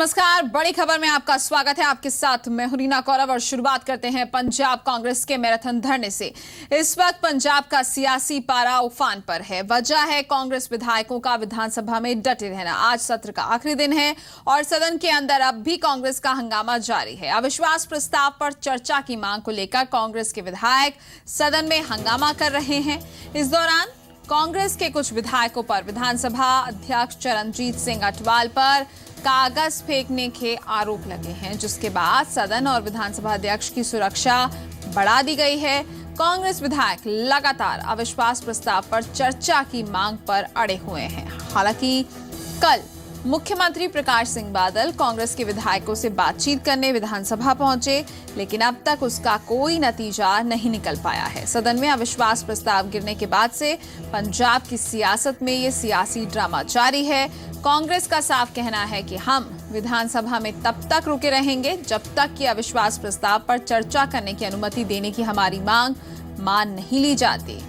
नमस्कार, बड़ी खबर में आपका स्वागत है। आपके साथ मैं हूं रीना कौरव और शुरुआत करते हैं पंजाब कांग्रेस के मैराथन धरने से। इस वक्त पंजाब का सियासी पारा उफान पर है। वजह है कांग्रेस विधायकों का विधानसभा में डटे रहना। आज सत्र का आखिरी दिन है और सदन के अंदर अब भी कांग्रेस का हंगामा जारी है। अविश्वास प्रस्ताव पर चर्चा की मांग को लेकर कांग्रेस के विधायक सदन में हंगामा कर रहे हैं। इस दौरान कांग्रेस के कुछ विधायकों पर विधानसभा अध्यक्ष चरणजीत सिंह अटवाल पर कागज फेंकने के आरोप लगे हैं, जिसके बाद सदन और विधानसभा अध्यक्ष की सुरक्षा बढ़ा दी गई है। कांग्रेस विधायक लगातार अविश्वास प्रस्ताव पर चर्चा की मांग पर अड़े हुए हैं। हालांकि कल मुख्यमंत्री प्रकाश सिंह बादल कांग्रेस के विधायकों से बातचीत करने विधानसभा पहुंचे, लेकिन अब तक उसका कोई नतीजा नहीं निकल पाया है। सदन में अविश्वास प्रस्ताव गिरने के बाद से पंजाब की सियासत में ये सियासी ड्रामा जारी है। कांग्रेस का साफ कहना है कि हम विधानसभा में तब तक रुके रहेंगे जब तक कि अविश्वास प्रस्ताव पर चर्चा करने की अनुमति देने की हमारी मांग मान नहीं ली जाती।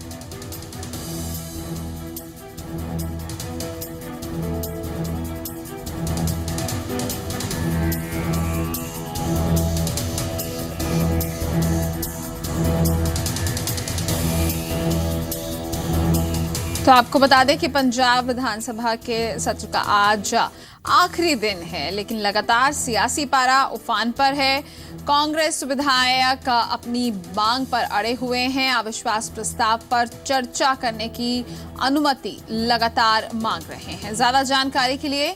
तो आपको बता दें कि पंजाब विधानसभा के सत्र का आज आखिरी दिन है, लेकिन लगातार सियासी पारा उफान पर है। कांग्रेस विधायक अपनी मांग पर अड़े हुए हैं। अविश्वास प्रस्ताव पर चर्चा करने की अनुमति लगातार मांग रहे हैं। ज्यादा जानकारी के लिए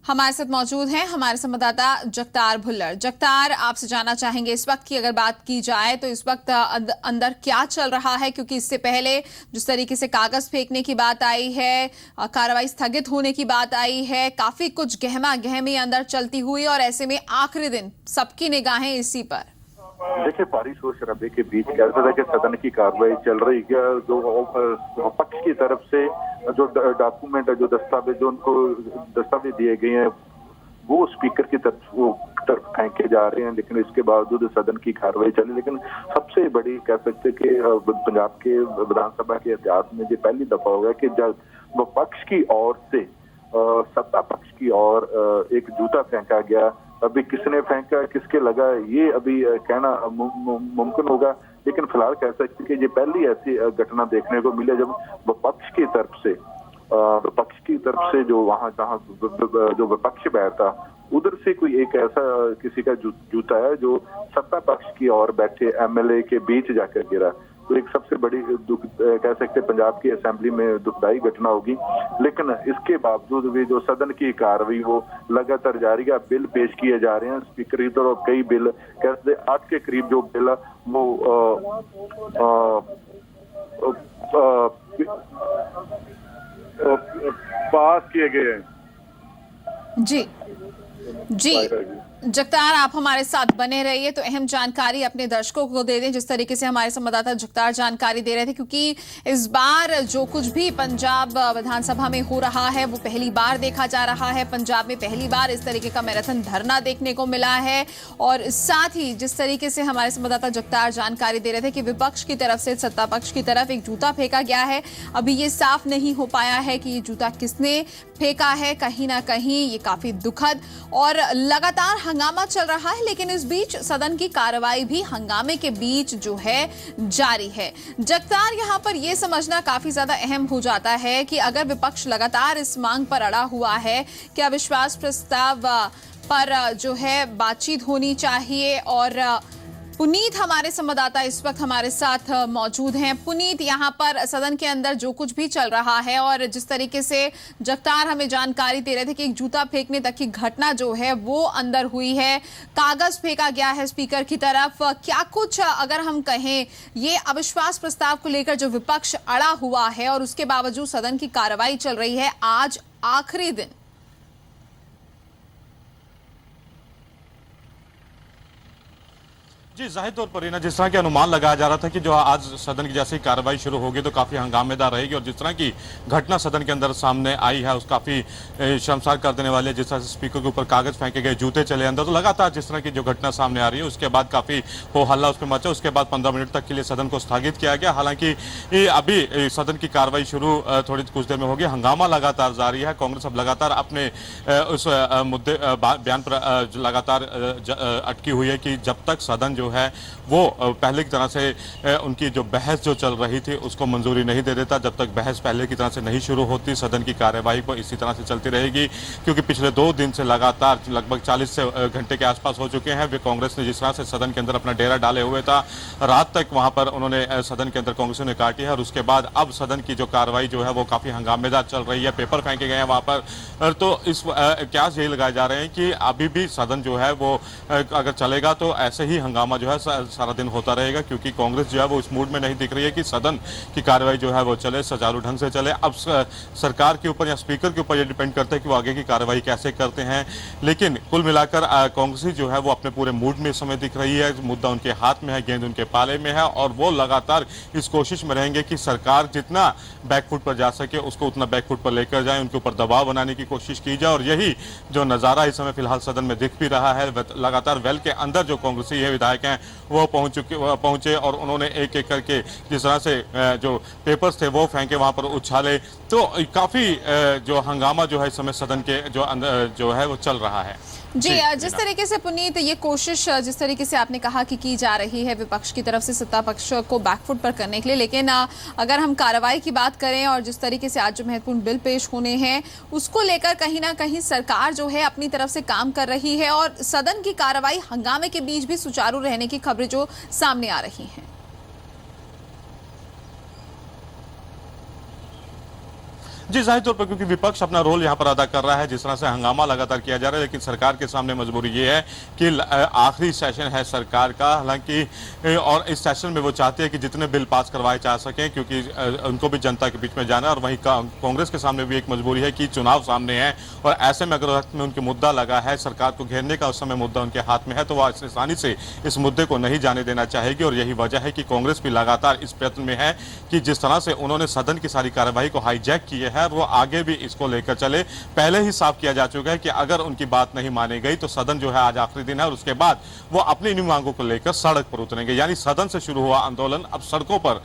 हमारे साथ मौजूद हैं हमारे संवाददाता जगतार भुल्लर। जगतार, आपसे जानना चाहेंगे इस वक्त की अगर बात की जाए तो इस वक्त अंदर क्या चल रहा है, क्योंकि इससे पहले जिस तरीके से कागज फेंकने की बात आई है, कार्रवाई स्थगित होने की बात आई है, काफी कुछ गहमा गहमी अंदर चलती हुई और ऐसे में आखिरी दिन सबकी निगाहें इसी पर। देखिए, भारी शोर शराबे के बीच कह सकते हैं कि सदन की कार्रवाई चल रही है। जो विपक्ष की तरफ से जो डॉक्यूमेंट है, जो दस्तावेज, जो उनको दस्तावेज दिए गए हैं, वो स्पीकर की तरफ फेंके जा रहे हैं, लेकिन इसके बावजूद सदन की कार्रवाई चली। लेकिन सबसे बड़ी कह सकते हैं कि पंजाब के विधानसभा के इतिहास में ये पहली दफा होगा कि जब विपक्ष की ओर से सत्ता पक्ष की ओर एक जूता फेंका गया। अभी किसने फेंका, किसके लगा, ये अभी कहना मुमकिन होगा, लेकिन फिलहाल कह सकते कि ये पहली ऐसी घटना देखने को मिली जब विपक्ष की तरफ से जो वहां जहां जो विपक्ष बैठा उधर से कोई एक ऐसा किसी का जूता है जो सत्ता पक्ष की ओर बैठे एमएलए के बीच जाकर गिरा। तो एक सबसे बड़ी दुख कह सकते पंजाब की असेंबली में दुखदायी घटना होगी। लेकिन इसके बावजूद भी जो सदन की कार्रवाई वो लगातार जारी है। बिल पेश किए जा रहे हैं स्पीकर की तरफ। कई बिल कहते 8 के करीब जो बिल वो पास किए गए हैं। जी जगतार, आप हमारे साथ बने रहिए तो अहम जानकारी अपने दर्शकों को दे दें, जिस तरीके से हमारे संवाददाता जगतार जानकारी दे रहे थे, क्योंकि इस बार जो कुछ भी पंजाब विधानसभा में हो रहा है वो पहली बार देखा जा रहा है। पंजाब में पहली बार इस तरीके का मैराथन धरना देखने को मिला है और साथ ही जिस तरीके से हमारे संवाददाता जगतार जानकारी दे रहे थे कि विपक्ष की तरफ से सत्ता पक्ष की तरफ एक जूता फेंका गया है। अभी ये साफ नहीं हो पाया है कि ये जूता किसने फेंका है। कहीं ना कहीं ये काफी दुखद और लगातार हंगामा चल रहा है, लेकिन इस बीच सदन की कार्रवाई भी हंगामे के बीच जो है जारी है। जगतार, यहां पर यह समझना काफी ज्यादा अहम हो जाता है कि अगर विपक्ष लगातार इस मांग पर अड़ा हुआ है कि अविश्वास प्रस्ताव पर जो है बातचीत होनी चाहिए, और पुनीत हमारे संवाददाता इस वक्त हमारे साथ मौजूद हैं। पुनीत, यहाँ पर सदन के अंदर जो कुछ भी चल रहा है और जिस तरीके से जगतार हमें जानकारी दे रहे थे कि एक जूता फेंकने तक की घटना जो है वो अंदर हुई है, कागज फेंका गया है स्पीकर की तरफ, क्या कुछ अगर हम कहें ये अविश्वास प्रस्ताव को लेकर जो विपक्ष अड़ा हुआ है और उसके बावजूद सदन की कार्रवाई चल रही है आज आखिरी दिन? जी, जाहिर तौर पर जिस तरह के अनुमान लगाया जा रहा था कि जो आज सदन की जैसे ही कार्रवाई शुरू होगी तो काफी हंगामेदार रहेगी, और जिस तरह की घटना सदन के अंदर सामने आई है उस काफी शर्मसार कर देने वाली है। जिस तरह से स्पीकर के ऊपर कागज फेंके गए, जूते चले अंदर, तो लगातार जिस तरह की जो घटना सामने आ रही है उसके बाद काफी हो हल्ला उसमें मचा। उसके बाद 15 मिनट तक के लिए सदन को स्थगित किया गया। हालांकि अभी सदन की कार्रवाई शुरू थोड़ी कुछ देर में होगी। हंगामा लगातार जारी है। कांग्रेस अब लगातार अपने उस मुद्दे बयान पर लगातार अटकी हुई है कि जब तक सदन जो है वो पहले की तरह से उनकी जो बहस जो चल रही थी उसको मंजूरी नहीं दे देता, जब तक बहस पहले की तरह से नहीं शुरू होती सदन की कार्यवाही को इसी तरह से चलती रहेगी। क्योंकि पिछले 2 दिन से लगातार लगभग 40 से घंटे के आसपास हो चुके हैं। वे कांग्रेस ने जिस तरह से सदन के अंदर अपना डेरा डाले हुए था, रात तक वहां पर उन्होंने सदन के अंदर कांग्रेस ने काटी है, और उसके बाद अब सदन की जो कार्रवाई जो है वो काफी हंगामेदार चल रही है। पेपर फेंके गए हैं वहां पर। तो इस क्यास यही लगाए जा रहे हैं कि अभी भी सदन जो है वो अगर चलेगा तो ऐसे ही हंगामा जो है सारा दिन होता रहेगा, क्योंकि कांग्रेस जो है वो इस मूड में नहीं दिख रही है कि सदन की कार्रवाई जो है वो चले, सुचारू ढंग से चले। अब सरकार के ऊपर या स्पीकर के ऊपर ये डिपेंड करता है कि वो आगे की कार्रवाई कैसे करते हैं। लेकिन कुल मिलाकर कांग्रेस जो है वो अपने पूरे मूड में इस समय दिख रही है। मुद्दा उनके हाथ में है, गेंद उनके पाले में है, और वो लगातार इस कोशिश में रहेंगे कि सरकार जितना बैकफुट पर जा सके उसको उतना बैकफुट पर लेकर जाए, उनके ऊपर दबाव बनाने की कोशिश की जाए। और यही जो नजारा इस समय फिलहाल सदन में दिख भी रहा है। लगातार वेल के अंदर जो कांग्रेसी है विधायक हैं वो पहुंचे और उन्होंने एक एक करके जिस तरह से जो पेपर्स थे वो फेंके वहां पर उछाले। तो काफी जो हंगामा जो है इस समय सदन के जो अंदर जो है वो चल रहा है। जी, जिस तरीके से पुनीत ये कोशिश जिस तरीके से आपने कहा कि की जा रही है विपक्ष की तरफ से सत्ता पक्ष को बैकफुट पर करने के लिए, लेकिन अगर हम कार्रवाई की बात करें और जिस तरीके से आज जो महत्वपूर्ण बिल पेश होने हैं उसको लेकर कहीं ना कहीं सरकार जो है अपनी तरफ से काम कर रही है, और सदन की कार्रवाई हंगामे के बीच भी सुचारू रहने की खबरें जो सामने आ रही हैं। जी, जाहिर तौर पर क्योंकि विपक्ष अपना रोल यहाँ पर अदा कर रहा है। जिस तरह से हंगामा लगातार किया जा रहा है, लेकिन सरकार के सामने मजबूरी ये है कि आखिरी सेशन है सरकार का। हालांकि और इस सेशन में वो चाहते हैं कि जितने बिल पास करवाए जा सकें, क्योंकि उनको भी जनता के बीच में जाना है। और वहीं कांग्रेस के सामने भी एक मजबूरी है कि चुनाव सामने है, और ऐसे में अगर वक्त में उनके मुद्दा लगा है सरकार को घेरने का, उस समय मुद्दा उनके हाथ में है, तो वह आसानी से इस मुद्दे को नहीं जाने देना चाहेगी। और यही वजह है कि कांग्रेस भी लगातार इस प्रयत्न में है कि जिस तरह से उन्होंने सदन की सारी कार्यवाही को हाईजैक किए है वो आगे भी इसको लेकर चले। पहले ही साफ किया जा चुका है कि अगर उनकी बात नहीं मानी गई तो सदन जो है आज आखिरी दिन है, और उसके बाद वो अपनी इन मांगों को लेकर सड़क पर उतरेंगे। यानी सदन से शुरू हुआ आंदोलन अब सड़कों पर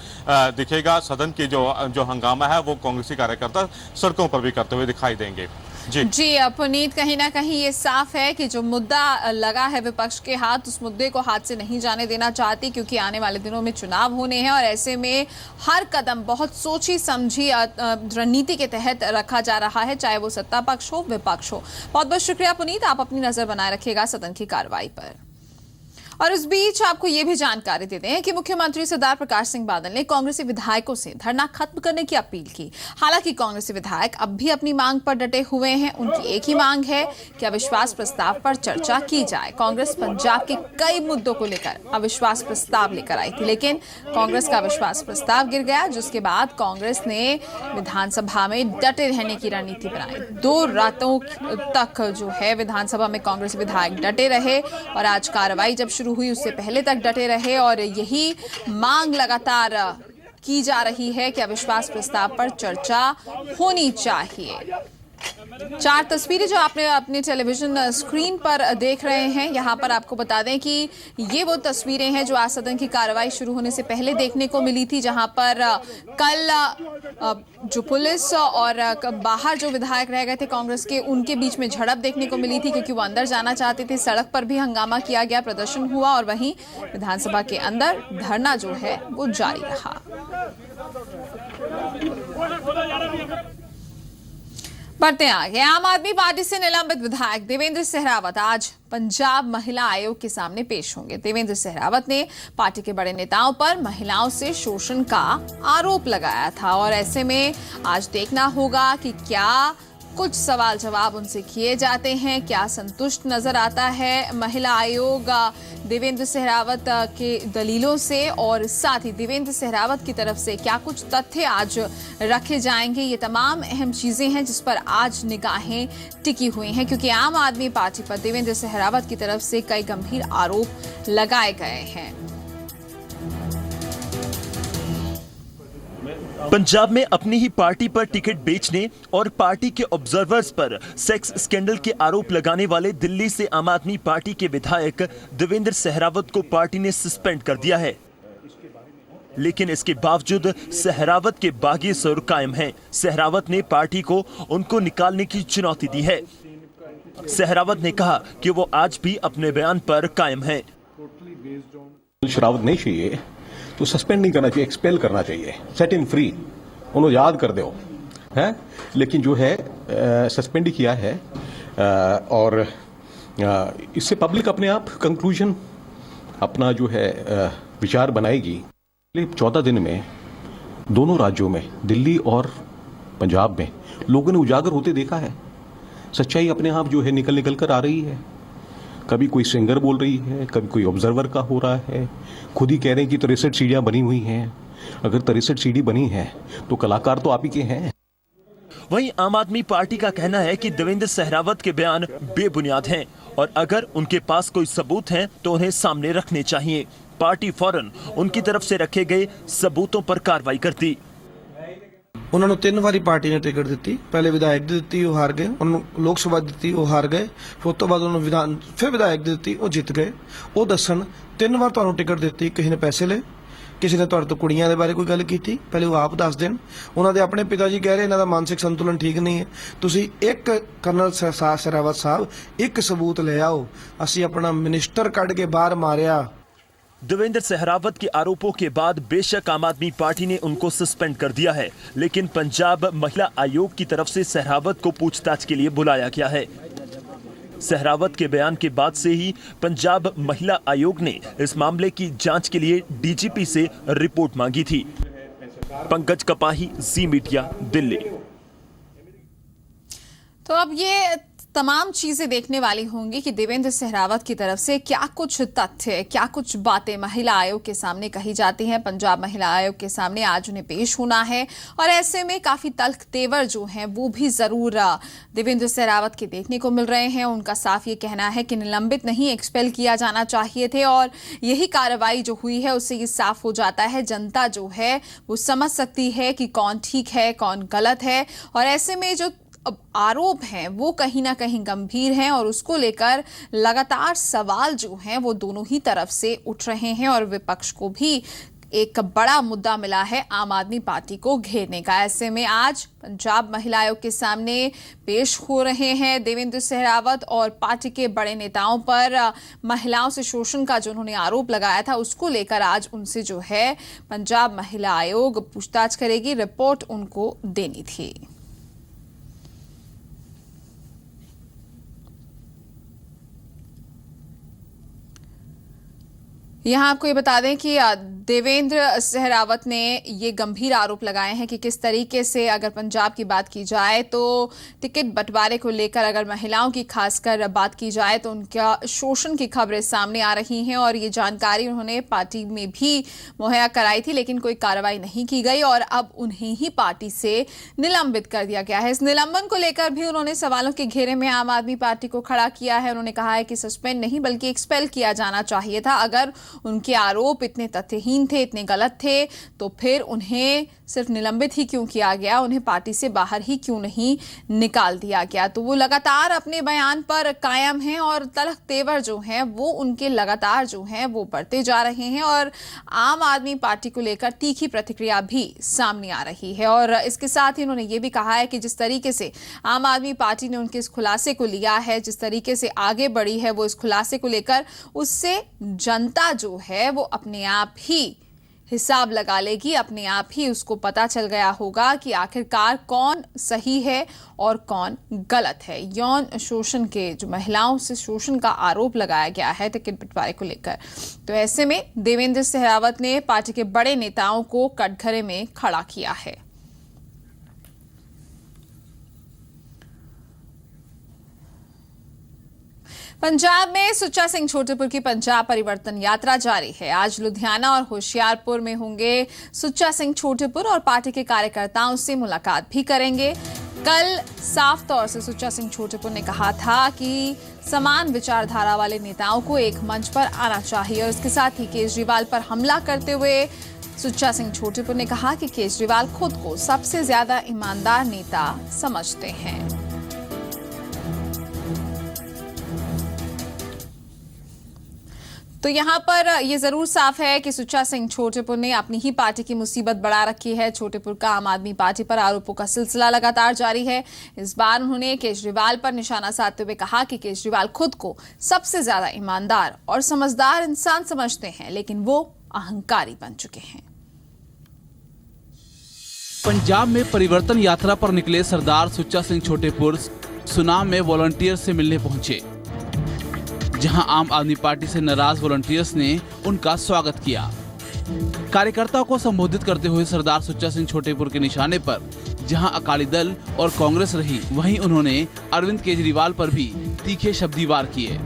दिखेगा। सदन की जो हंगामा है वो कांग्रेसी कार्यकर्ता सड़कों पर भी करते हुए दिखाई देंगे। जी, पुनीत, कहीं ना कहीं ये साफ है कि जो मुद्दा लगा है विपक्ष के हाथ, उस मुद्दे को हाथ से नहीं जाने देना चाहती, क्योंकि आने वाले दिनों में चुनाव होने हैं, और ऐसे में हर कदम बहुत सोची समझी रणनीति के तहत रखा जा रहा है, चाहे वो सत्ता पक्ष हो विपक्ष हो। बहुत बहुत शुक्रिया पुनीत, आप अपनी नजर बनाए रखिएगा सदन की कार्रवाई पर। और इस बीच आपको यह भी जानकारी देते हैं कि मुख्यमंत्री सरदार प्रकाश सिंह बादल ने कांग्रेसी विधायकों से धरना खत्म करने की अपील की। हालांकि कांग्रेसी विधायक अब भी अपनी मांग पर डटे हुए हैं। उनकी एक ही मांग है कि अविश्वास प्रस्ताव पर चर्चा की जाए। कांग्रेस पंजाब के कई मुद्दों को लेकर अविश्वास प्रस्ताव लेकर आई थी, लेकिन कांग्रेस का अविश्वास प्रस्ताव गिर गया, जिसके बाद कांग्रेस ने विधानसभा में डटे रहने की रणनीति बनाई। 2 रातों तक जो है विधानसभा में कांग्रेस विधायक डटे रहे, और आज कार्रवाई जब शुरू हुई उससे पहले तक डटे रहे, और यही मांग लगातार की जा रही है कि अविश्वास प्रस्ताव पर चर्चा होनी चाहिए। 4 तस्वीरें जो आपने अपने टेलीविजन स्क्रीन पर देख रहे हैं, यहाँ पर आपको बता दें कि ये वो तस्वीरें हैं जो आज सदन की कार्रवाई शुरू होने से पहले देखने को मिली थी, जहाँ पर कल जो पुलिस और बाहर जो विधायक रह गए थे कांग्रेस के, उनके बीच में झड़प देखने को मिली थी, क्योंकि वो अंदर जाना चाहते थे। सड़क पर भी हंगामा किया गया, प्रदर्शन हुआ, और वहीं विधानसभा के अंदर धरना जो है वो जारी रहा। बढ़ते आगे, आम आदमी पार्टी से निलंबित विधायक देवेंद्र सहरावत आज पंजाब महिला आयोग के सामने पेश होंगे। देवेंद्र सहरावत ने पार्टी के बड़े नेताओं पर महिलाओं से शोषण का आरोप लगाया था, और ऐसे में आज देखना होगा कि क्या कुछ सवाल जवाब उनसे किए जाते हैं। क्या संतुष्ट नजर आता है महिला आयोग देवेंद्र सहरावत के दलीलों से, और साथ ही देवेंद्र सहरावत की तरफ से क्या कुछ तथ्य आज रखे जाएंगे, ये तमाम अहम चीजें हैं जिस पर आज निगाहें टिकी हुई हैं, क्योंकि आम आदमी पार्टी पर देवेंद्र सहरावत की तरफ से कई गंभीर आरोप लगाए गए हैं। पंजाब में अपनी ही पार्टी पर टिकट बेचने और पार्टी के ऑब्जर्वर्स पर सेक्स स्कैंडल के आरोप लगाने वाले दिल्ली से आम आदमी पार्टी के विधायक देवेंद्र सहरावत को पार्टी ने सस्पेंड कर दिया है। लेकिन इसके बावजूद सहरावत के बागी सुर कायम हैं। सहरावत ने पार्टी को उनको निकालने की चुनौती दी है। सहरावत ने कहा कि वो आज भी अपने बयान पर कायम हैं। शरावत नहीं चाहिए तो सस्पेंड नहीं करना चाहिए, एक्सपेल करना चाहिए, सेट इन फ्री, उन्होंने याद कर दो है। लेकिन जो है सस्पेंड ही किया है और इससे पब्लिक अपने आप कंक्लूजन अपना जो है विचार बनाएगी। 14 दिन में दोनों राज्यों में, दिल्ली और पंजाब में, लोगों ने उजागर होते देखा है। सच्चाई अपने आप जो है निकल कर आ रही है। कभी कोई सिंगर बोल रही है, कभी कोई ऑब्जर्वर का हो रहा है, खुद ही कह रहे हैं कि 63 सीढ़ियां बनी हुई हैं। अगर 63 सीढ़ी बनी है तो कलाकार तो आप ही के हैं। वहीं आम आदमी पार्टी का कहना है कि देवेंद्र सहरावत के बयान बेबुनियाद हैं और अगर उनके पास कोई सबूत हैं तो उन्हें सामने रखने चाहिए। पार्टी फौरन उनकी तरफ से रखे गए सबूतों पर कार्रवाई करती। ਉਹਨਾਂ ਨੂੰ 3 ਵਾਰੀ ਪਾਰਟੀ ਨੇ ਟਿਕਟ ਦਿੱਤੀ। ਪਹਿਲੇ ਵਿਧਾਇਕ ਦੀ ਦਿੱਤੀ, ਉਹ ਹਾਰ ਗਏ। ਉਹਨਾਂ ਨੂੰ ਲੋਕ ਸਭਾ ਦਿੱਤੀ, ਉਹ ਹਾਰ ਗਏ। ਫਿਰ ਉਸ ਤੋਂ ਬਾਅਦ ਉਹਨਾਂ ਨੂੰ ਫਿਰ ਵਿਧਾਇਕ ਦੀ ਦਿੱਤੀ, ਉਹ ਜਿੱਤ ਗਏ। ਉਹ ਦੱਸਣ 3 ਵਾਰ ਤੁਹਾਨੂੰ ਟਿਕਟ ਦਿੱਤੀ, ਕਿਸੇ ਨੇ ਪੈਸੇ ਲਏ, ਕਿਸੇ ਨੇ ਤੁਹਾਡੇ ਤੋਂ ਕੁੜੀਆਂ ਦੇ ਬਾਰੇ ਕੋਈ ਗੱਲ ਕੀਤੀ, ਪਹਿਲੇ ਉਹ ਆਪ ਦੱਸ ਦੇਣ। ਉਹਨਾਂ ਦੇ ਆਪਣੇ ਪਿਤਾ ਜੀ ਕਹਿ ਰਹੇ ਇਹਨਾਂ ਦਾ ਮਾਨਸਿਕ ਸੰਤੁਲਨ ਠੀਕ ਨਹੀਂ ਹੈ। ਤੁਸੀਂ ਇੱਕ ਕਰਨਲ सहरावत ਸਾਹਿਬ ਇੱਕ ਸਬੂਤ ਲੈ ਆਓ। ਅਸੀਂ ਆਪਣਾ ਮਿਨਿਸਟਰ ਕੱਢ ਕੇ ਬਾਹਰ ਮਾਰਿਆ। देवेंद्र सहरावत के आरोपों के बाद बेशक आम आदमी पार्टी ने उनको सस्पेंड कर दिया है, लेकिन पंजाब महिला आयोग की तरफ से सहरावत को पूछताछ के लिए बुलाया गया है। सहरावत के बयान के बाद से ही पंजाब महिला आयोग ने इस मामले की जांच के लिए डीजीपी से रिपोर्ट मांगी थी। पंकज कपाही, जी मीडिया, दिल्ली। तो अब ये तमाम चीजें देखने वाली होंगी कि देवेंद्र सहरावत की तरफ से क्या कुछ तथ्य, क्या कुछ बातें महिला आयोग के सामने कही जाती हैं। पंजाब महिला आयोग के सामने आज उन्हें पेश होना है और ऐसे में काफी तल्ख तेवर जो हैं वो भी जरूर देवेंद्र सहरावत के देखने को मिल रहे हैं। उनका साफ ये कहना है कि निलंबित नहीं, एक्सपेल किया जाना चाहिए थे और यही कार्रवाई जो हुई है उससे ये साफ हो जाता है। जनता जो है वो समझ सकती है कि कौन ठीक है, कौन गलत है, और ऐसे में जो आरोप हैं वो कहीं ना कहीं गंभीर हैं और उसको लेकर लगातार सवाल जो हैं वो दोनों ही तरफ से उठ रहे हैं और विपक्ष को भी एक बड़ा मुद्दा मिला है आम आदमी पार्टी को घेरने का। ऐसे में आज पंजाब महिला आयोग के सामने पेश हो रहे हैं देवेंद्र सहरावत और पार्टी के बड़े नेताओं पर महिलाओं से शोषण का जो उन्होंने आरोप लगाया था उसको लेकर आज उनसे जो है पंजाब महिला आयोग पूछताछ करेगी, रिपोर्ट उनको देनी थी। यहाँ आपको ये बता दें कि देवेंद्र सहरावत ने ये गंभीर आरोप लगाए हैं कि किस तरीके से अगर पंजाब की बात की जाए तो टिकट बंटवारे को लेकर अगर महिलाओं की खासकर बात की जाए तो उनका शोषण की खबरें सामने आ रही हैं और ये जानकारी उन्होंने पार्टी में भी मुहैया कराई थी, लेकिन कोई कार्रवाई नहीं की गई और अब उन्हें ही पार्टी से निलंबित कर दिया गया है। इस निलंबन को लेकर भी उन्होंने सवालों के घेरे में आम आदमी पार्टी को खड़ा किया है। उन्होंने कहा है कि सस्पेंड नहीं बल्कि एक्सपेल किया जाना चाहिए था। अगर उनके आरोप इतने तथ्यहीन थे, इतने गलत थे, तो फिर उन्हें सिर्फ निलंबित ही क्यों किया गया, उन्हें पार्टी से बाहर ही क्यों नहीं निकाल दिया गया। तो वो लगातार अपने बयान पर कायम हैं और तल्ख तेवर जो हैं वो उनके लगातार जो हैं वो बढ़ते जा रहे हैं और आम आदमी पार्टी को लेकर तीखी प्रतिक्रिया भी सामने आ रही है। और इसके साथ ही उन्होंने ये भी कहा है कि जिस तरीके से आम आदमी पार्टी ने उनके इस खुलासे को लिया है, जिस तरीके से आगे बढ़ी है वो इस खुलासे को लेकर, उससे जनता जो है वो अपने आप ही हिसाब लगा लेगी, अपने आप ही उसको पता चल गया होगा कि आखिरकार कौन सही है और कौन गलत है। यौन शोषण के जो महिलाओं से शोषण का आरोप लगाया गया है टिकट बंटवारे को लेकर, तो ऐसे में देवेंद्र सहरावत ने पार्टी के बड़े नेताओं को कटघरे में खड़ा किया है। पंजाब में सुच्चा सिंह छोटेपुर की पंजाब परिवर्तन यात्रा जारी है। आज लुधियाना और होशियारपुर में होंगे सुच्चा सिंह छोटेपुर और पार्टी के कार्यकर्ताओं से मुलाकात भी करेंगे। कल साफ तौर से सुच्चा सिंह छोटेपुर ने कहा था कि समान विचारधारा वाले नेताओं को एक मंच पर आना चाहिए और इसके साथ ही केजरीवाल पर हमला करते हुए सुच्चा सिंह छोटेपुर ने कहा कि केजरीवाल खुद को सबसे ज्यादा ईमानदार नेता समझते हैं। तो यहाँ पर ये जरूर साफ है कि सुच्चा सिंह छोटेपुर ने अपनी ही पार्टी की मुसीबत बढ़ा रखी है। छोटेपुर का आम आदमी पार्टी पर आरोपों का सिलसिला लगातार जारी है। इस बार उन्होंने केजरीवाल पर निशाना साधते हुए कहा कि केजरीवाल खुद को सबसे ज्यादा ईमानदार और समझदार इंसान समझते हैं, लेकिन वो अहंकारी बन चुके हैं। पंजाब में परिवर्तन यात्रा पर निकले सरदार सुच्चा सिंह छोटेपुर सुनाम में वॉलंटियर से मिलने पहुंचे, जहां आम आदमी पार्टी से नाराज वॉलंटियर्स ने उनका स्वागत किया। कार्यकर्ताओं को संबोधित करते हुए सरदार सुच्चा सिंह छोटेपुर के निशाने पर जहां अकाली दल और कांग्रेस रही, वहीं उन्होंने अरविंद केजरीवाल पर भी तीखे शब्दी वार किए।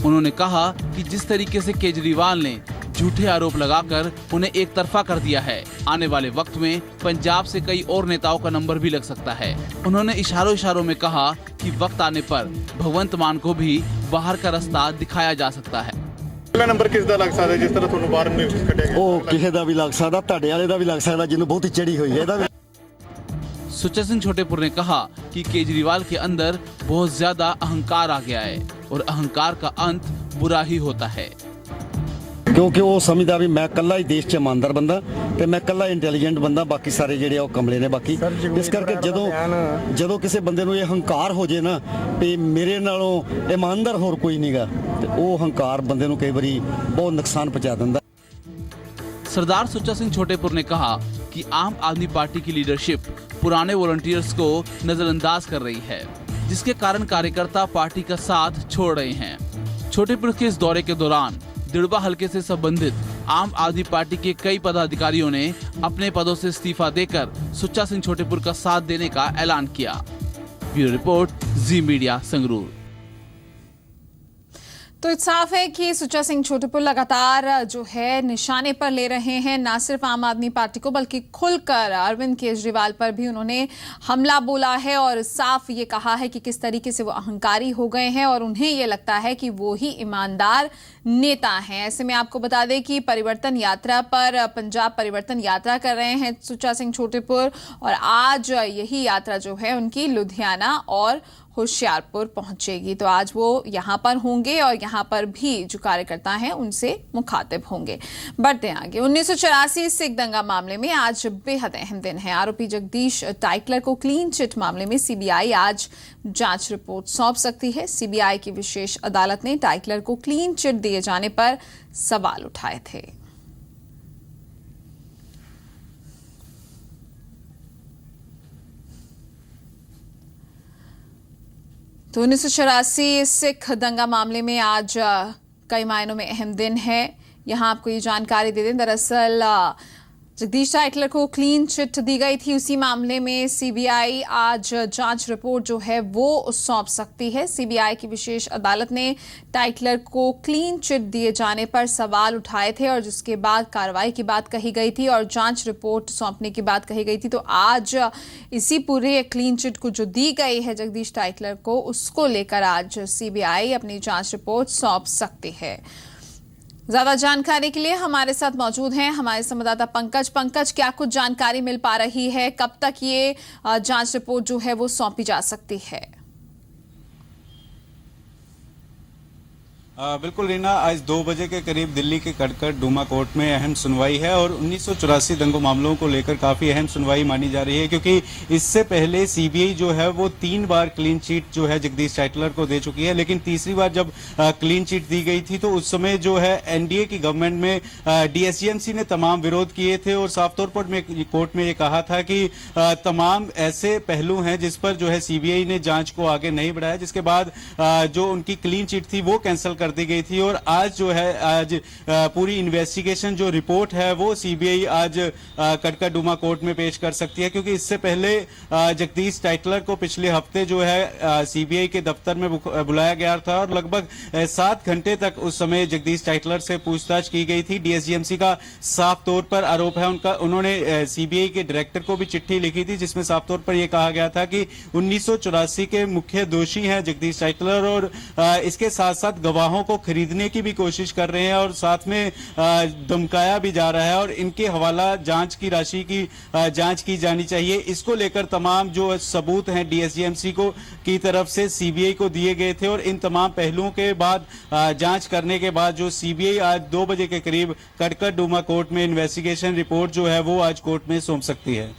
उन्होंने कहा कि जिस तरीके से केजरीवाल ने झूठे आरोप लगाकर उन्हें एक तरफा कर दिया है, आने वाले वक्त में पंजाब से कई और नेताओं का नंबर भी लग सकता है। उन्होंने इशारों में कहा कि वक्त आने पर भगवंत मान को भी बाहर का रास्ता दिखाया जा सकता है। पहला नंबर किस दा लग सकदा जिस तरह ਤੁਹਾਨੂੰ ਬਾਹਰ ਨਿਊਜ਼ ਕੱਢਿਆ ਉਹ ਕਿਸੇ ਦਾ ਵੀ ਲੱਗ ਸਕਦਾ, ਤੁਹਾਡੇ ਵਾਲੇ ਦਾ ਵੀ ਲੱਗ ਸਕਦਾ, ਜਿਹਨੂੰ ਬਹੁਤੀ ਚੜੀ ਹੋਈ ਹੈ ਇਹਦਾ ਵੀ। सुच्चा सिंह छोटेपुर ने कहा कि केजरीवाल के अंदर बहुत ज्यादा अहंकार आ गया है और अहंकार का अंत बुरा ही होता है, ਕਿਉਂਕਿ ਉਹ ਸਮਝਦਾ ਵੀ ਮੈਂ ਇਕੱਲਾ ਹੀ ਦੇਸ਼ 'ਚ ਇਮਾਨਦਾਰ ਬੰਦਾ ਤੇ ਮੈਂ ਇਕੱਲਾ ਇੰਟੈਲੀਜੈਂਟ ਬੰਦਾ, ਬਾਕੀ ਸਾਰੇ ਜਿਹੜੇ ਉਹ ਕਮਲੇ ਨੇ। ਬਾਕੀ ਇਸ ਕਰਕੇ ਜਦੋਂ ਕਿਸੇ ਬੰਦੇ ਨੂੰ ਇਹ ਹੰਕਾਰ ਹੋ ਜੇ ਨਾ ਵੀ ਮੇਰੇ ਨਾਲੋਂ ਇਮਾਨਦਾਰ ਹੋਰ ਕੋਈ ਨਹੀਂਗਾ, ਤੇ ਉਹ ਹੰਕਾਰ ਬੰਦੇ ਨੂੰ ਕਈ ਵਾਰੀ ਬਹੁਤ ਨੁਕਸਾਨ ਪਹੁੰਚਾ ਦਿੰਦਾ। सरदार सुच्चा सिंह छोटेपुर ने कहा कि आम आदमी पार्टी की लीडरशिप पुराने वॉलंटियर्स को नजरअंदाज कर रही है, जिसके कारण कार्यकर्ता पार्टी का साथ छोड़ रहे हैं। छोटेपुर के इस दौरे के दौरान दिड़बा हलके से संबंधित आम आदमी पार्टी के कई पदाधिकारियों ने अपने पदों से इस्तीफा देकर सुच्चा सिंह छोटेपुर का साथ देने का ऐलान किया। ब्यूरो रिपोर्ट, जी मीडिया, संगरूर। तो साफ है कि सुच्चा सिंह छोटेपुर लगातार जो है निशाने पर ले रहे हैं, ना सिर्फ आम आदमी पार्टी को बल्कि खुलकर अरविंद केजरीवाल पर भी उन्होंने हमला बोला है और साफ ये कहा है कि किस तरीके से वो अहंकारी हो गए हैं और उन्हें ये लगता है कि वो ही ईमानदार नेता हैं। ऐसे में आपको बता दें कि परिवर्तन यात्रा पर पंजाब परिवर्तन यात्रा कर रहे हैं सुच्चा सिंह छोटेपुर और आज यही यात्रा जो है उनकी लुधियाना और होशियारपुर पहुंचेगी। तो आज वो यहाँ पर होंगे और यहाँ पर भी जो कार्यकर्ता हैं उनसे मुखातिब होंगे। बढ़ते हैं आगे। 1984 सिख दंगा मामले में आज बेहद अहम दिन है। आरोपी जगदीश टाइटलर को क्लीन चिट मामले में सीबीआई आज जांच रिपोर्ट सौंप सकती है। सीबीआई की विशेष अदालत ने टाइटलर को क्लीन चिट दिए जाने पर सवाल उठाए थे। तो 1984 सिख दंगा मामले में आज कई मायनों में अहम दिन है। यहां आपको ये जानकारी दे दें, दरअसल जगदीश टाइटलर को क्लीन चिट दी गई थी। उसी मामले में सीबीआई आज जांच रिपोर्ट जो है वो सौंप सकती है। सीबीआई की विशेष अदालत ने टाइटलर को क्लीन चिट दिए जाने पर सवाल उठाए थे और जिसके बाद कार्रवाई की बात कही गई थी और जांच रिपोर्ट सौंपने की बात कही गई थी। तो आज इसी पूरे क्लीन चिट को जो दी गई है जगदीश टाइटलर को, उसको लेकर आज सीबीआई अपनी जांच रिपोर्ट सौंप सकती है। ज्यादा जानकारी के लिए हमारे साथ मौजूद हैं हमारे संवाददाता पंकज। क्या कुछ जानकारी मिल पा रही है, कब तक ये जांच रिपोर्ट जो है वो सौंपी जा सकती है? बिल्कुल रीना, आज 2 बजे के करीब दिल्ली के कड़कड़ डूमा कोर्ट में अहम सुनवाई है और 1984 दंगों मामलों को लेकर काफी अहम सुनवाई मानी जा रही है, क्योंकि इससे पहले सीबीआई जो है वो 3 बार क्लीन चिट जो है जगदीश टाइटलर को दे चुकी है। लेकिन तीसरी बार जब क्लीन चिट दी गई थी तो उस समय जो है एनडीए की गवर्नमेंट में डीएसजीएमसी ने तमाम विरोध किए थे और साफ तौर पर कोर्ट में ये कहा था कि तमाम ऐसे पहलू हैं जिस पर जो है सीबीआई ने जांच को आगे नहीं बढ़ाया, जिसके बाद जो उनकी क्लीन चिट थी वो कैंसिल कर दी गई थी और आज जो है आज पूरी इन्वेस्टिगेशन जो रिपोर्ट है वो सीबीआई आज कटका डूमा कोर्ट में पेश कर सकती है, क्योंकि इससे पहले जगदीश टाइटलर को पिछले हफ्ते जो है सीबीआई के दफ्तर में बुलाया गया था और लगभग 7 घंटे तक उस समय जगदीश टाइटलर से पूछताछ की गई थी। डीएसजीएमसी का साफ तौर पर आरोप है उन्होंने सीबीआई के डायरेक्टर को भी चिट्ठी लिखी थी जिसमें साफ तौर पर यह कहा गया था कि 1984 के मुख्य दोषी हैं जगदीश टाइटलर और इसके साथ साथ गवाहों को खरीदने की भी कोशिश कर रहे हैं और साथ में धमकाया भी जा रहा है और इनके हवाला जांच की राशि की जांच की जानी चाहिए। इसको लेकर तमाम जो सबूत हैं डीएसजीएमसी को की तरफ से सीबीआई को दिए गए थे और इन तमाम पहलुओं के बाद जांच करने के बाद जो सीबीआई आज 2 बजे के करीब कटका डूमा कोर्ट में इन्वेस्टिगेशन रिपोर्ट जो है वो आज कोर्ट में सौंप सकती है।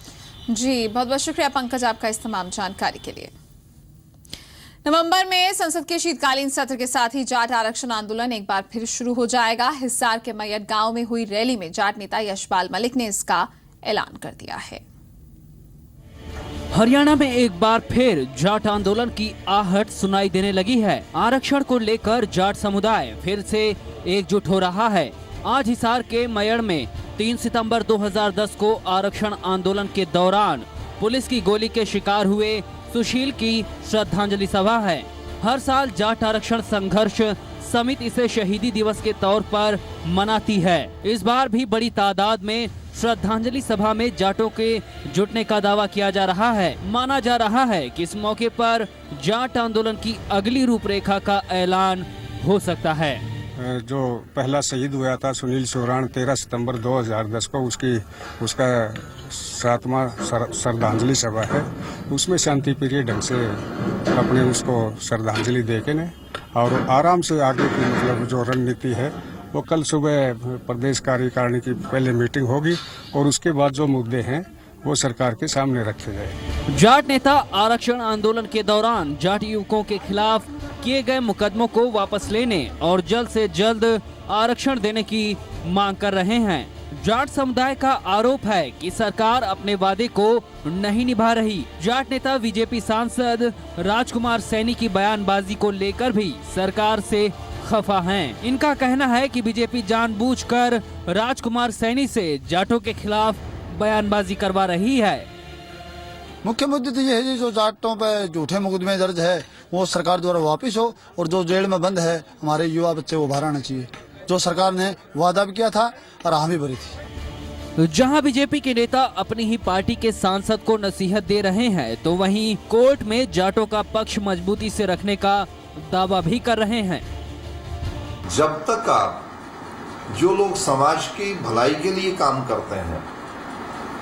जी बहुत बहुत शुक्रिया पंकज आपका इस तमाम जानकारी के लिए। नवंबर में संसद के शीतकालीन सत्र के साथ ही जाट आरक्षण आंदोलन एक बार फिर शुरू हो जाएगा। हिसार के मैयट गांव में हुई रैली में जाट नेता यशपाल मलिक ने इसका ऐलान कर दिया है। हरियाणा में एक बार फिर जाट आंदोलन की आहट सुनाई देने लगी है। आरक्षण को लेकर जाट समुदाय फिर से एकजुट हो रहा है। आज हिसार के मैयड़ में 3 सितंबर 2010 को आरक्षण आंदोलन के दौरान पुलिस की गोली के शिकार हुए सुशील की श्रद्धांजलि सभा है। हर साल जाट आरक्षण संघर्ष समिति इसे शहीदी दिवस के तौर पर मनाती है। इस बार भी बड़ी तादाद में श्रद्धांजलि सभा में जाटों के जुटने का दावा किया जा रहा है। माना जा रहा है कि इस मौके पर जाट आंदोलन की अगली रूपरेखा का ऐलान हो सकता है। जो पहला शहीद हुआ था सुनील सोराण 13 सितंबर 2010 को उसका 7वां श्रद्धांजलि सभा है। उसमें शांतिप्रिय ढंग से अपने उसको श्रद्धांजलि देके ने और आराम से आगे की मतलब जो रणनीति है वो कल सुबह प्रदेश कार्यकारिणी की पहले मीटिंग होगी और उसके बाद जो मुद्दे हैं वो सरकार के सामने रखे गए। जाट नेता आरक्षण आंदोलन के दौरान जाट युवकों के खिलाफ किए गए मुकदमों को वापस लेने और जल्द से जल्द आरक्षण देने की मांग कर रहे हैं। जाट समुदाय का आरोप है कि सरकार अपने वादे को नहीं निभा रही। जाट नेता बीजेपी सांसद राजकुमार सैनी की बयानबाजी को लेकर भी सरकार से खफा हैं। इनका कहना है कि बीजेपी जानबूझकर राजकुमार सैनी से जाटों के खिलाफ बयानबाजी करवा रही है। मुख्य मुद्दे तो ये है जो जाटों पर झूठे मुकदमे दर्ज है वो सरकार द्वारा वापस हो और जो जेल में बंद है हमारे युवा बच्चे वो बाहर आना चाहिए। जो सरकार ने वादा भी किया था और हामी भरी थी। जहां बीजेपी के नेता अपनी ही पार्टी के सांसद को नसीहत दे रहे हैं तो वहीं कोर्ट में जाटों का पक्ष मजबूती से रखने का दावा भी कर रहे हैं। जब तक आप जो लोग समाज की भलाई के लिए काम करते हैं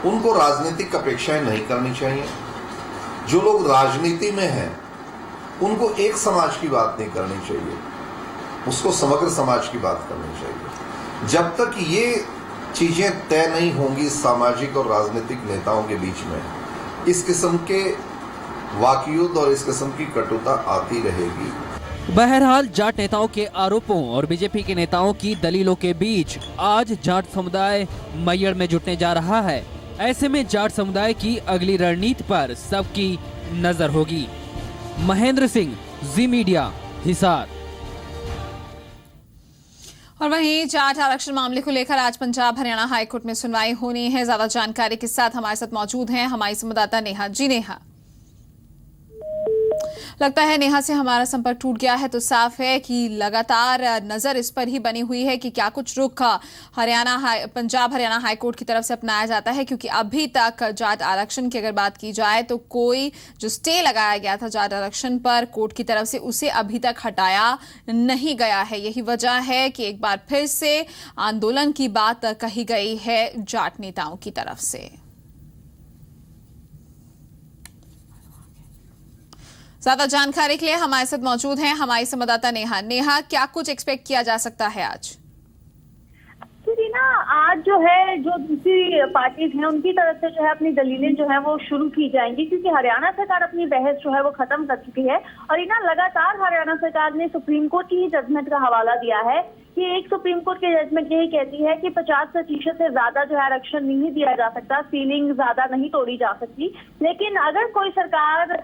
उनको राजनीतिक अपेक्षाएं नहीं करनी चाहिए। जो लोग राजनीति में हैं उनको एक समाज की बात नहीं करनी चाहिए, उसको समग्र समाज की बात करनी चाहिए। जब तक ये चीजें तय नहीं होंगी सामाजिक और राजनीतिक नेताओं के बीच में, इस किस्म के वाकयुद्ध और इस किस्म की कटुता आती रहेगी। बहरहाल जाट नेताओं के आरोपों और बीजेपी के नेताओं की दलीलों के बीच आज जाट समुदाय मैयड़ में जुटने जा रहा है। ऐसे में जाट समुदाय की अगली रणनीति पर सबकी नजर होगी। महेंद्र सिंह, जी मीडिया, हिसार। और वहीं जाट आरक्षण मामले को लेकर आज पंजाब हरियाणा हाईकोर्ट में सुनवाई होनी है। ज्यादा जानकारी के साथ हमारे साथ मौजूद हैं हमारी संवाददाता नेहा। जी नेहा, लगता है नेहा से हमारा संपर्क टूट गया है, तो साफ है कि लगातार नजर इस पर ही बनी हुई है कि क्या कुछ रुख पंजाब हरियाणा हाईकोर्ट की तरफ से अपनाया जाता है, क्योंकि अभी तक जाट आरक्षण की अगर बात की जाए तो कोई जो स्टे लगाया गया था जाट आरक्षण पर कोर्ट की तरफ से उसे अभी तक हटाया नहीं गया है। यही वजह है कि एक बार फिर से आंदोलन की बात कही गई है जाट नेताओं की तरफ से। ज्यादा जानकारी के लिए हमारे साथ मौजूद हैं हमारी संवाददाता नेहा। नेहा, क्या कुछ एक्सपेक्ट किया जा सकता है आज? ना आज आज जो है जो दूसरी पार्टीज हैं उनकी तरफ से जो है अपनी दलीलें जो है वो शुरू की जाएंगी, क्योंकि हरियाणा सरकार अपनी बहस जो है वो खत्म कर चुकी है। और इना लगातार हरियाणा सरकार ने सुप्रीम कोर्ट की जजमेंट का हवाला दिया है कि एक सुप्रीम कोर्ट की जजमेंट यही कहती है कि 50% से ज्यादा जो है आरक्षण नहीं दिया जा सकता, सीलिंग ज्यादा नहीं तोड़ी जा सकती। लेकिन अगर कोई सरकार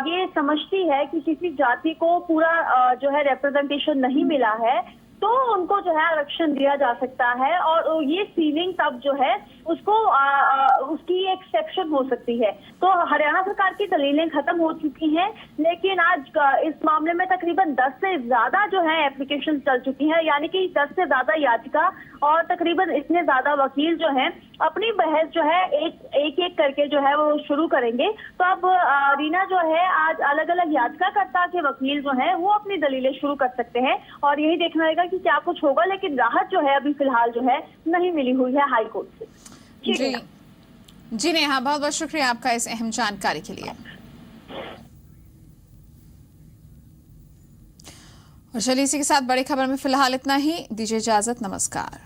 ये समझती है कि किसी जाति को पूरा जो है रिप्रेजेंटेशन नहीं मिला है तो उनको जो है आरक्षण दिया जा सकता है, और ये सीलिंग तब जो है उसको उसकी एक्सेप्शन हो सकती है। तो हरियाणा सरकार की दलीलें खत्म हो चुकी हैं, लेकिन आज इस मामले में तकरीबन 10 से ज्यादा जो है एप्लीकेशन चल चुकी हैं, यानी कि 10 से ज्यादा याचिका और तकरीबन इतने ज्यादा वकील जो हैं अपनी बहस जो है एक करके जो है वो शुरू करेंगे। तो अब रीना जो है आज अलग अलग याचिकाकर्ता के वकील जो हैं वो अपनी दलीलें शुरू कर सकते हैं और यही देखना रहेगा कि क्या कुछ होगा। लेकिन राहत जो है अभी फिलहाल जो है नहीं मिली हुई है हाई कोर्ट से। जी नेहा, बहुत बहुत शुक्रिया आपका इस अहम जानकारी के लिए। और चलिए इसी के साथ बड़ी खबर में फिलहाल इतना ही, दीजिए इजाजत, नमस्कार।